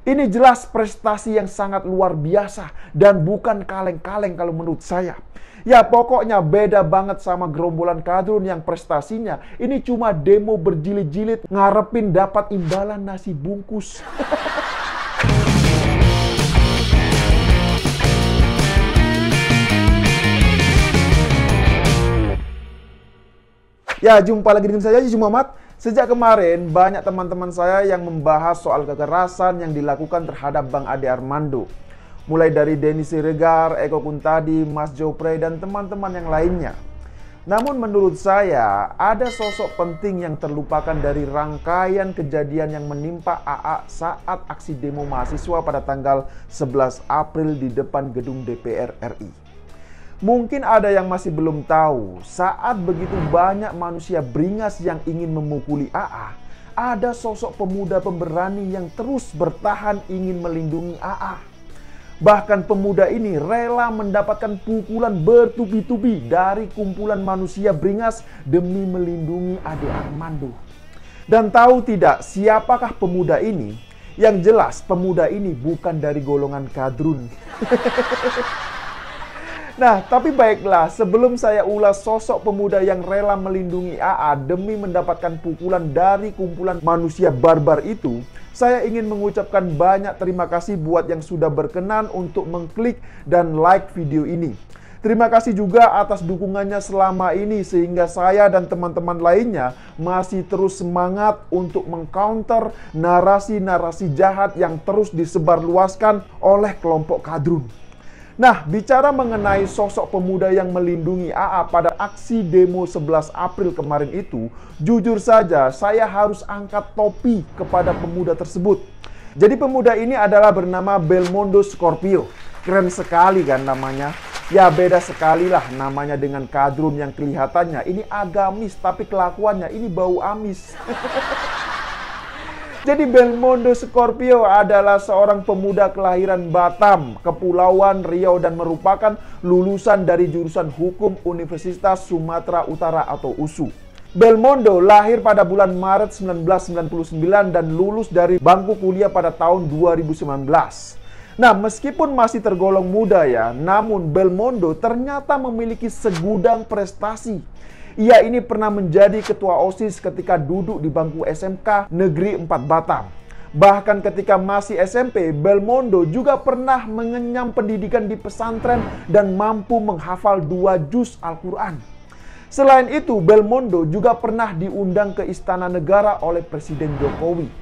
Ini jelas prestasi yang sangat luar biasa dan bukan kaleng-kaleng kalau menurut saya. Ya pokoknya beda banget sama gerombolan kadrun yang prestasinya ini cuma demo berjilid-jilid ngarepin dapat imbalan nasi bungkus. Ya, jumpa lagi dengan saya, Haji Muhammad. Sejak kemarin, banyak teman-teman saya yang membahas soal kekerasan yang dilakukan terhadap Bang Ade Armando. Mulai dari Denny Siregar, Eko Kuntadi, Mas Jopre, dan teman-teman yang lainnya. Namun menurut saya, ada sosok penting yang terlupakan dari rangkaian kejadian yang menimpa AA saat aksi demo mahasiswa pada tanggal 11 April di depan gedung DPR RI. Mungkin ada yang masih belum tahu, saat begitu banyak manusia beringas yang ingin memukuli AA, ada sosok pemuda pemberani yang terus bertahan ingin melindungi AA. Bahkan pemuda ini rela mendapatkan pukulan bertubi-tubi dari kumpulan manusia beringas demi melindungi Ade Armando. Dan tahu tidak siapakah pemuda ini? Yang jelas pemuda ini bukan dari golongan kadrun. Nah, tapi baiklah, sebelum saya ulas sosok pemuda yang rela melindungi AA demi mendapatkan pukulan dari kumpulan manusia barbar itu, saya ingin mengucapkan banyak terima kasih buat yang sudah berkenan untuk mengklik dan like video ini. Terima kasih juga atas dukungannya selama ini sehingga saya dan teman-teman lainnya masih terus semangat untuk mengcounter narasi-narasi jahat yang terus disebarluaskan oleh kelompok kadrun. Nah, bicara mengenai sosok pemuda yang melindungi AA pada aksi demo 11 April kemarin itu, jujur saja saya harus angkat topi kepada pemuda tersebut. Jadi pemuda ini adalah bernama Belmondo Scorpio. Keren sekali kan namanya? Ya beda sekali lah namanya dengan kadrun yang kelihatannya ini agamis tapi kelakuannya ini bau amis. Jadi Belmondo Scorpio adalah seorang pemuda kelahiran Batam, Kepulauan Riau dan merupakan lulusan dari jurusan Hukum Universitas Sumatera Utara atau USU. Belmondo lahir pada bulan Maret 1999 dan lulus dari bangku kuliah pada tahun 2019. Nah, meskipun masih tergolong muda ya, namun Belmondo ternyata memiliki segudang prestasi. Ia ini pernah menjadi ketua OSIS ketika duduk di bangku SMK Negeri 4 Batam. Bahkan ketika masih SMP, Belmondo juga pernah mengenyam pendidikan di pesantren dan mampu menghafal 2 juz Al-Quran. Selain itu, Belmondo juga pernah diundang ke Istana Negara oleh Presiden Jokowi.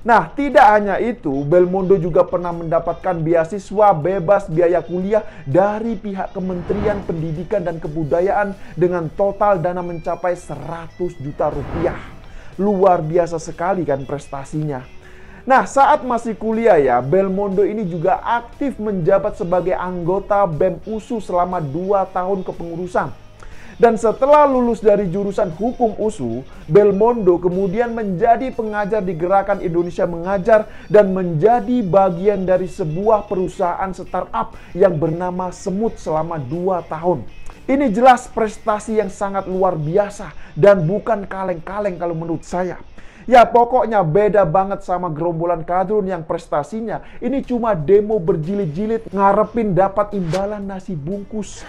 Nah, tidak hanya itu, Belmondo juga pernah mendapatkan beasiswa bebas biaya kuliah dari pihak Kementerian Pendidikan dan Kebudayaan dengan total dana mencapai 100 juta rupiah. Luar biasa sekali kan prestasinya. Nah, saat masih kuliah ya, Belmondo ini juga aktif menjabat sebagai anggota BEM USU selama 2 tahun kepengurusan. Dan setelah lulus dari jurusan Hukum USU, Belmondo kemudian menjadi pengajar di Gerakan Indonesia Mengajar dan menjadi bagian dari sebuah perusahaan startup yang bernama Semut selama 2 tahun. Ini jelas prestasi yang sangat luar biasa dan bukan kaleng-kaleng kalau menurut saya. Ya pokoknya beda banget sama gerombolan kadrun yang prestasinya ini cuma demo berjilid-jilid ngarepin dapat imbalan nasi bungkus.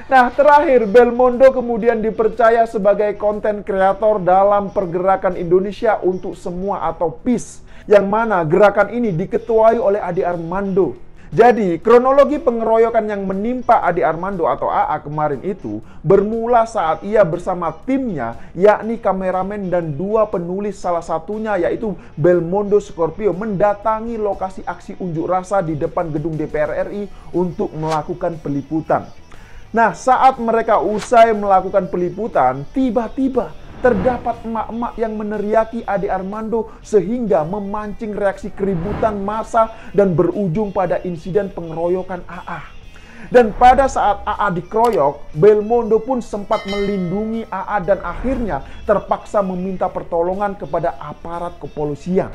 Nah, terakhir Belmondo kemudian dipercaya sebagai konten kreator dalam Pergerakan Indonesia untuk Semua atau PIS, yang mana gerakan ini diketuai oleh Ade Armando. Jadi, kronologi pengeroyokan yang menimpa Ade Armando atau AA kemarin itu bermula saat ia bersama timnya, yakni kameramen dan 2 penulis, salah satunya yaitu Belmondo Scorpio, mendatangi lokasi aksi unjuk rasa di depan gedung DPR RI untuk melakukan peliputan. Nah, saat mereka usai melakukan peliputan, tiba-tiba terdapat emak-emak yang meneriaki Ade Armando sehingga memancing reaksi keributan massa dan berujung pada insiden pengeroyokan AA. Dan pada saat AA dikeroyok, Belmondo pun sempat melindungi AA dan akhirnya terpaksa meminta pertolongan kepada aparat kepolisian.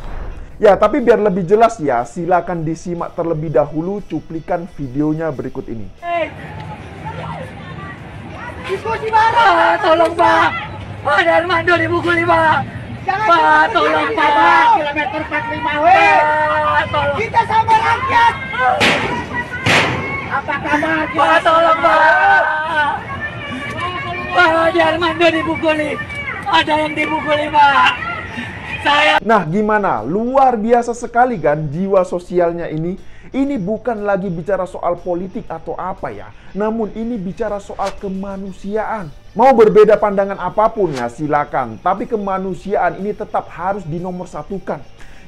Ya, tapi biar lebih jelas ya, silakan disimak terlebih dahulu cuplikan videonya berikut ini. Diskusi mana? Tolong Pak. Ade Armando dipukuli Pak. Pak, tolong Pak. Kilometer 45 Kita sama rakyat. Apa kabar? Pak, tolong Pak. Pak, Haji Armando dipukuli. Ada yang dipukuli Pak. Nah, gimana? Luar biasa sekali kan jiwa sosialnya ini. Ini bukan lagi bicara soal politik atau apa ya. Namun ini bicara soal kemanusiaan. Mau berbeda pandangan apapun ya silakan. Tapi kemanusiaan ini tetap harus dinomorsatukan.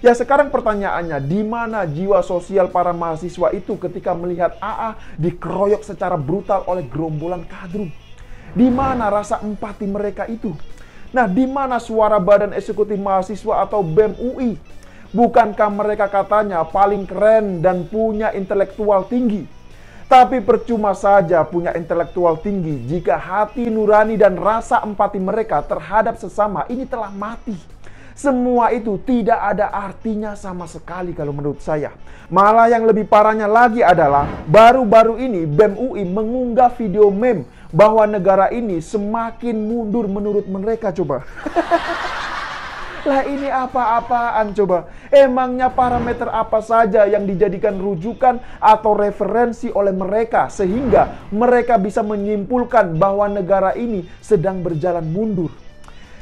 Ya sekarang pertanyaannya, di mana jiwa sosial para mahasiswa itu ketika melihat AA dikeroyok secara brutal oleh gerombolan kadrun? Di mana rasa empati mereka itu? Nah, di mana suara Badan Eksekutif Mahasiswa atau BEM UI? Bukankah mereka katanya paling keren dan punya intelektual tinggi? Tapi percuma saja punya intelektual tinggi jika hati nurani dan rasa empati mereka terhadap sesama ini telah mati. Semua itu tidak ada artinya sama sekali kalau menurut saya. Malah yang lebih parahnya lagi adalah baru-baru ini BEM UI mengunggah video meme bahwa negara ini semakin mundur menurut mereka coba. Lah ini apa-apaan coba? Emangnya parameter apa saja yang dijadikan rujukan atau referensi oleh mereka sehingga mereka bisa menyimpulkan bahwa negara ini sedang berjalan mundur?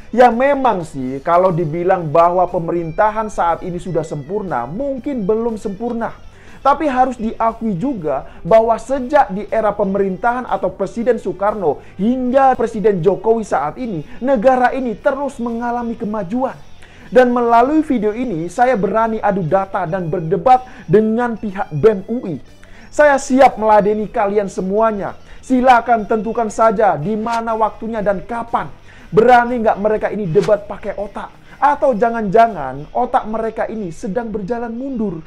Ya memang sih kalau dibilang bahwa pemerintahan saat ini sudah sempurna, mungkin belum sempurna. Tapi harus diakui juga bahwa sejak di era pemerintahan atau Presiden Soekarno hingga Presiden Jokowi saat ini, negara ini terus mengalami kemajuan. Dan melalui video ini, saya berani adu data dan berdebat dengan pihak BEM UI. Saya siap meladeni kalian semuanya. Silakan tentukan saja di mana waktunya dan kapan. Berani nggak mereka ini debat pakai otak? Atau jangan-jangan otak mereka ini sedang berjalan mundur?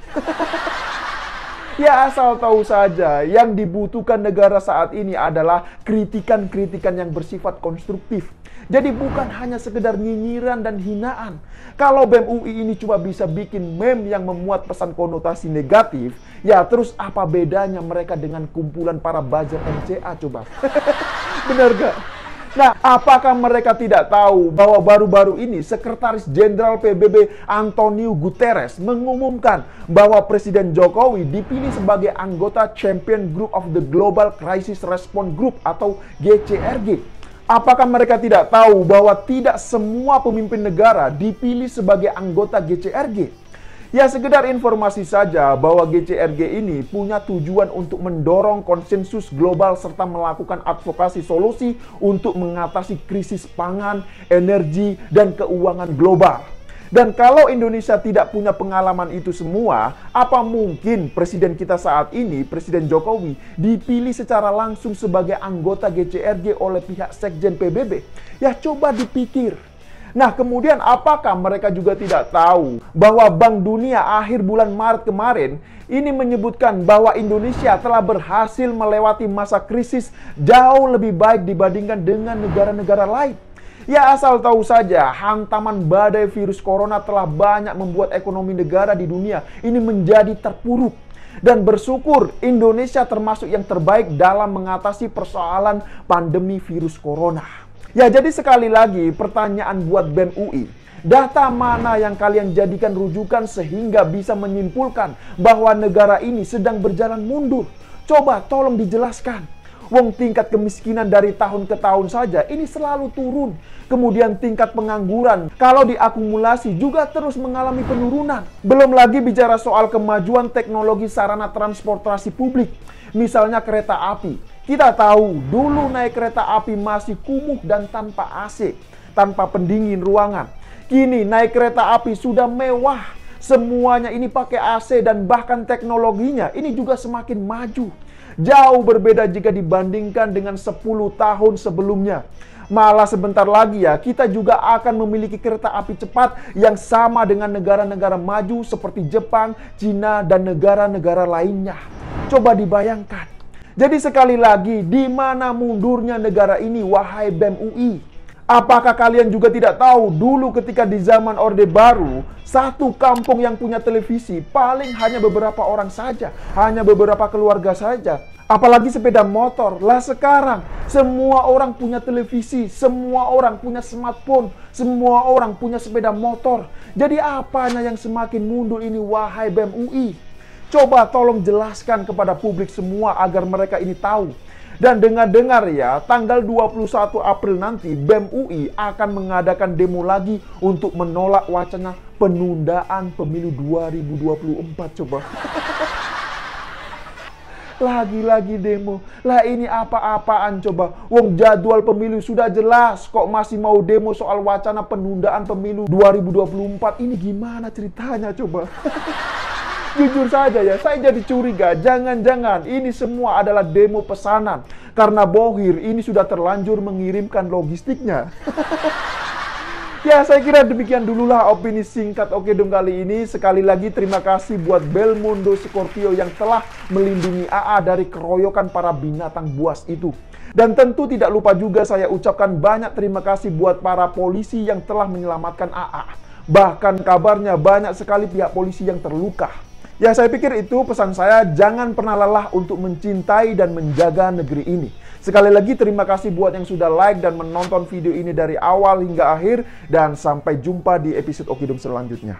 Ya asal tahu saja, yang dibutuhkan negara saat ini adalah kritikan-kritikan yang bersifat konstruktif. Jadi bukan hanya sekedar nyinyiran dan hinaan. Kalau BEM UI ini cuma bisa bikin meme yang memuat pesan konotasi negatif, ya terus apa bedanya mereka dengan kumpulan para buzzer MCA coba? Bener gak? Nah, apakah mereka tidak tahu bahwa baru-baru ini Sekretaris Jenderal PBB Antonio Guterres mengumumkan bahwa Presiden Jokowi dipilih sebagai anggota Champion Group of the Global Crisis Response Group atau GCRG? Apakah mereka tidak tahu bahwa tidak semua pemimpin negara dipilih sebagai anggota GCRG? Ya sekedar informasi saja bahwa GCRG ini punya tujuan untuk mendorong konsensus global serta melakukan advokasi solusi untuk mengatasi krisis pangan, energi, dan keuangan global. Dan kalau Indonesia tidak punya pengalaman itu semua, apa mungkin Presiden kita saat ini, Presiden Jokowi, dipilih secara langsung sebagai anggota GCRG oleh pihak Sekjen PBB? Ya coba dipikir. Nah, kemudian apakah mereka juga tidak tahu bahwa Bank Dunia akhir bulan Maret kemarin ini menyebutkan bahwa Indonesia telah berhasil melewati masa krisis jauh lebih baik dibandingkan dengan negara-negara lain? Ya asal tahu saja, hantaman badai virus corona telah banyak membuat ekonomi negara di dunia ini menjadi terpuruk. Dan bersyukur Indonesia termasuk yang terbaik dalam mengatasi persoalan pandemi virus corona. Ya jadi sekali lagi pertanyaan buat BEM UI. Data mana yang kalian jadikan rujukan sehingga bisa menyimpulkan bahwa negara ini sedang berjalan mundur? Coba tolong dijelaskan. Wong tingkat kemiskinan dari tahun ke tahun saja ini selalu turun. Kemudian tingkat pengangguran kalau diakumulasi juga terus mengalami penurunan. Belum lagi bicara soal kemajuan teknologi sarana transportasi publik. Misalnya kereta api. Kita tahu dulu naik kereta api masih kumuh dan tanpa AC, tanpa pendingin ruangan. Kini naik kereta api sudah mewah. Semuanya ini pakai AC dan bahkan teknologinya ini juga semakin maju. Jauh berbeda jika dibandingkan dengan 10 tahun sebelumnya. Malah sebentar lagi ya, kita juga akan memiliki kereta api cepat yang sama dengan negara-negara maju seperti Jepang, Cina, dan negara-negara lainnya. Coba dibayangkan. Jadi sekali lagi, di mana mundurnya negara ini, wahai BEM UI? Apakah kalian juga tidak tahu dulu ketika di zaman Orde Baru, satu kampung yang punya televisi paling hanya beberapa orang saja, hanya beberapa keluarga saja. Apalagi sepeda motor. Lah sekarang, semua orang punya televisi, semua orang punya smartphone, semua orang punya sepeda motor. Jadi apanya yang semakin mundur ini, wahai BEM UI? Coba tolong jelaskan kepada publik semua agar mereka ini tahu. Dan dengar-dengar ya, tanggal 21 April nanti BEM UI akan mengadakan demo lagi untuk menolak wacana penundaan pemilu 2024 coba. Lagi-lagi demo. Lah ini apa-apaan coba? Wong jadwal pemilu sudah jelas, kok masih mau demo soal wacana penundaan pemilu 2024? Ini gimana ceritanya coba? Jujur saja ya, saya jadi curiga, jangan-jangan ini semua adalah demo pesanan. Karena Bohir ini sudah terlanjur mengirimkan logistiknya. Ya, saya kira demikian dululah opini singkat Oke Dong kali ini. Sekali lagi terima kasih buat Belmondo Scorpio yang telah melindungi AA dari keroyokan para binatang buas itu. Dan tentu tidak lupa juga saya ucapkan banyak terima kasih buat para polisi yang telah menyelamatkan AA. Bahkan kabarnya banyak sekali pihak polisi yang terluka. Ya, saya pikir itu pesan saya, jangan pernah lelah untuk mencintai dan menjaga negeri ini. Sekali lagi terima kasih buat yang sudah like dan menonton video ini dari awal hingga akhir. Dan sampai jumpa di episode Oke Dong selanjutnya.